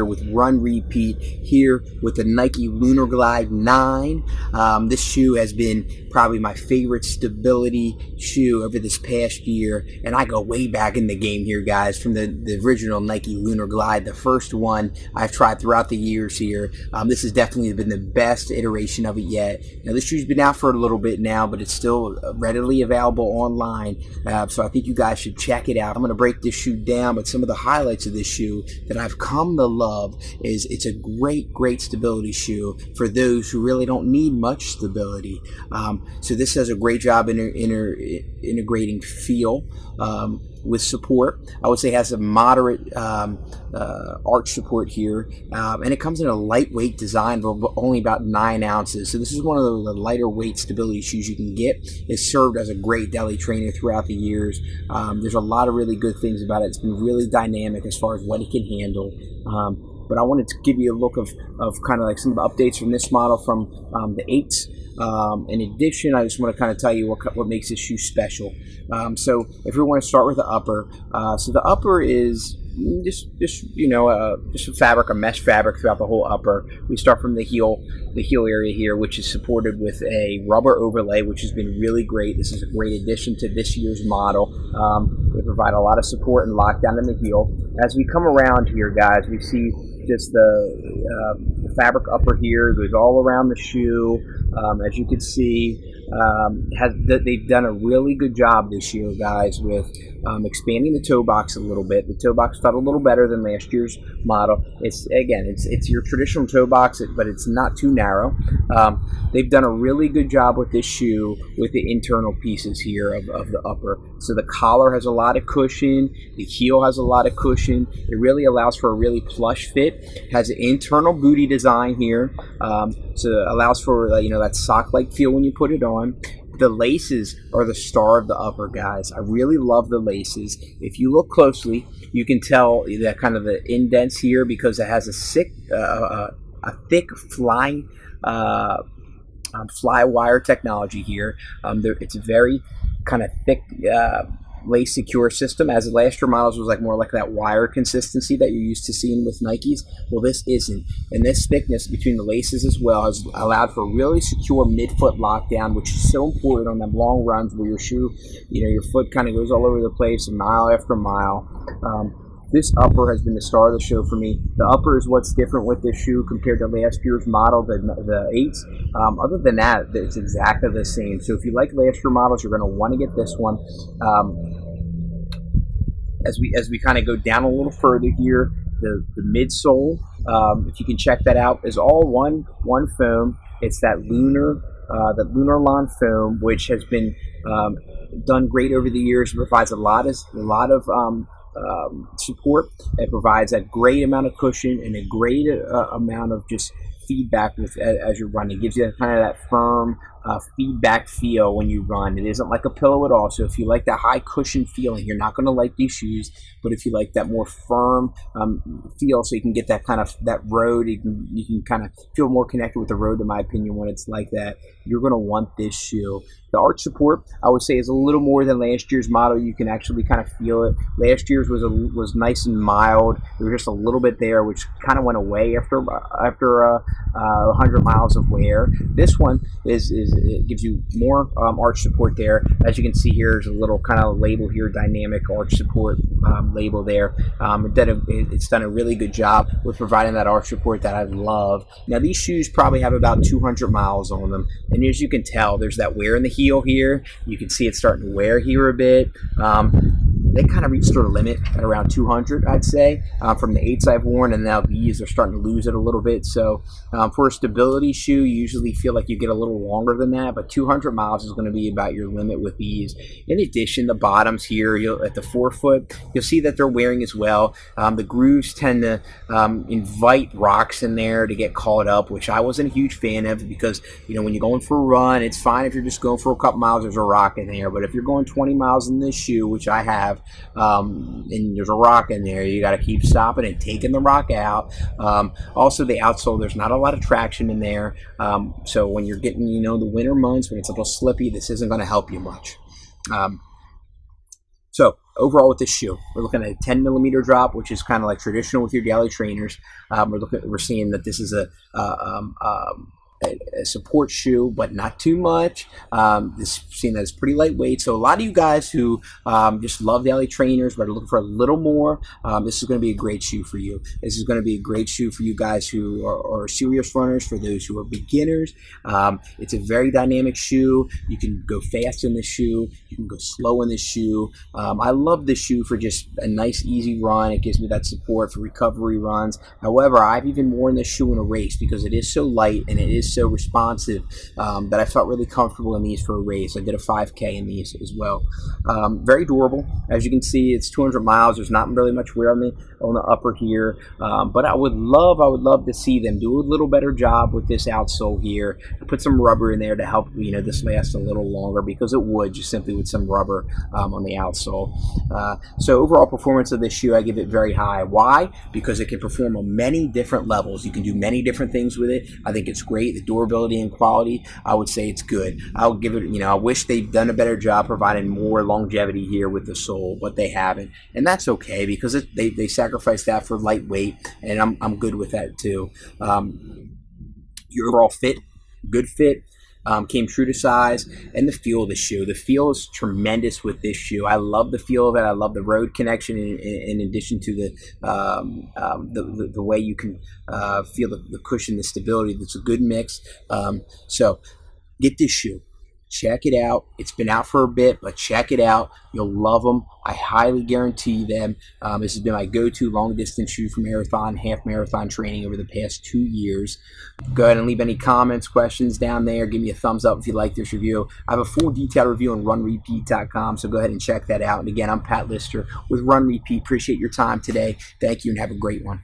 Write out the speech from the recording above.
with Run Repeat here with the Nike LunarGlide 9. This shoe has been probably my favorite stability shoe over this past year, and I go way back in the game here, guys, from the original Nike LunarGlide, the first one I've tried throughout the years here. This has definitely been the best iteration of it yet. Now, this shoe's been out for a little bit now, but it's still readily available online, so I think you guys should check it out. I'm going to break this shoe down, but some of the highlights of this shoe that I've come to love is it's a great stability shoe for those who really don't need much stability. So this does a great job integrating feel with support. I would say it has a moderate arch support here, and it comes in a lightweight design of only about 9 ounces. So this is one of the lighter weight stability shoes you can get. It's served as a great deli trainer throughout the years. There's a lot of really good things about it. It's been really dynamic as far as what it can handle. But I wanted to give you a look of kind of like some of the updates from this model from the 8s. In addition, I just want to kind of tell you what makes this shoe special. So if we want to start with the upper, so the upper is just a fabric, a mesh fabric throughout the whole upper. We start from the heel area here, which is supported with a rubber overlay, which has been really great. This is a great addition to this year's model. They provide a lot of support and lockdown in the heel. As we come around here, guys, we see just the fabric upper here goes all around the shoe. As you can see, they've done a really good job this year, guys, with expanding the toe box a little bit. The toe box felt a little better than last year's model. It's your traditional toe box, but it's not too narrow. They've done a really good job with this shoe with the internal pieces here of the upper. So the collar has a lot of cushion. The heel has a lot of cushion. It really allows for a really plush fit. It has an internal booty design here, so it allows for that sock-like feel when you put it on. The laces are the star of the upper, guys. I really love the laces. If you look closely, you can tell that kind of the indents here because it has a thick Flywire technology here. It's a very kind of thick lace secure system, as the last year models was more like that wire consistency that you're used to seeing with Nikes. Well, this isn't, and this thickness between the laces as well has allowed for really secure midfoot lockdown, which is so important on them long runs where your shoe, your foot kind of goes all over the place mile after mile. This upper has been the star of the show for me. The upper is what's different with this shoe compared to last year's model, the 8s. Other than that, it's exactly the same. So if you like last year models, you're going to want to get this one. As we kind of go down a little further here, the midsole, if you can check that out, is all one foam. It's that LunarLon foam, which has been done great over the years. It provides a lot of support. It provides a great amount of cushion and a great amount of just feedback as you're running. It gives you kind of that firm feedback feel when you run. It isn't like a pillow at all. So if you like that high cushion feeling, you're not going to like these shoes. But if you like that more firm feel, so you can get that kind of that road, you can kind of feel more connected with the road, in my opinion, when it's like that, you're going to want this shoe. The arch support, I would say, is a little more than last year's model. You can actually kind of feel it. Last year's was nice and mild. There was just a little bit there, which kind of went away after 100 miles of wear. This one it gives you more arch support there. As you can see here, there's a little kind of label here, dynamic arch support label there. It's done a really good job with providing that arch support that I love. Now, these shoes probably have about 200 miles on them, and as you can tell, there's that wear in the heel here. You can see it's starting to wear here a bit. They kind of reached their limit at around 200, I'd say, from the 8s I've worn, and now these are starting to lose it a little bit. So for a stability shoe, you usually feel like you get a little longer than that, but 200 miles is going to be about your limit with these. In addition, the bottoms here, at the forefoot, you'll see that they're wearing as well. The grooves tend to invite rocks in there to get caught up, which I wasn't a huge fan of, because when you're going for a run, it's fine if you're just going for a couple miles, there's a rock in there. But if you're going 20 miles in this shoe, which I have, and there's a rock in there, you got to keep stopping and taking the rock out. Also, the outsole, there's not a lot of traction in there, so when you're getting the winter months when it's a little slippy, this isn't going to help you much. So overall with this shoe, we're looking at a 10 millimeter drop, which is kind of like traditional with your daily trainers. We're seeing that this is a support shoe, but not too much. This seen that it's pretty lightweight. So a lot of you guys who just love daily trainers but are looking for a little more, this is going to be a great shoe for you. This is going to be a great shoe for you guys who are serious runners, for those who are beginners. It's a very dynamic shoe. You can go fast in this shoe. You can go slow in this shoe. I love this shoe for just a nice, easy run. It gives me that support for recovery runs. However, I've even worn this shoe in a race because it is so light and it is so responsive that I felt really comfortable in these for a race. I did a 5K in these as well. Very durable. As you can see, it's 200 miles. There's not really much wear on the upper here, but I would love to see them do a little better job with this outsole here. Put some rubber in there to help this last a little longer, because it would just simply with some rubber on the outsole. So overall performance of this shoe, I give it very high. Why? Because it can perform on many different levels. You can do many different things with it. I think it's great. The durability and quality, I would say it's good. I'll give it, I wish they've done a better job providing more longevity here with the sole, but they haven't. And that's okay, because they sacrifice that for lightweight, and I'm good with that too. Your overall fit, good fit. Came true to size, and the feel of the shoe. The feel is tremendous with this shoe. I love the feel of it. I love the road connection, in addition to the way you can feel the cushion, the stability. It's a good mix. So get this shoe. Check it out. It's been out for a bit, but check it out. You'll love them. I highly guarantee them. This has been my go-to long-distance shoe for marathon, half-marathon training over the past 2 years. Go ahead and leave any comments, questions down there. Give me a thumbs up if you like this review. I have a full detailed review on RunRepeat.com, so go ahead and check that out. And again, I'm Pat Lister with Run Repeat. Appreciate your time today. Thank you, and have a great one.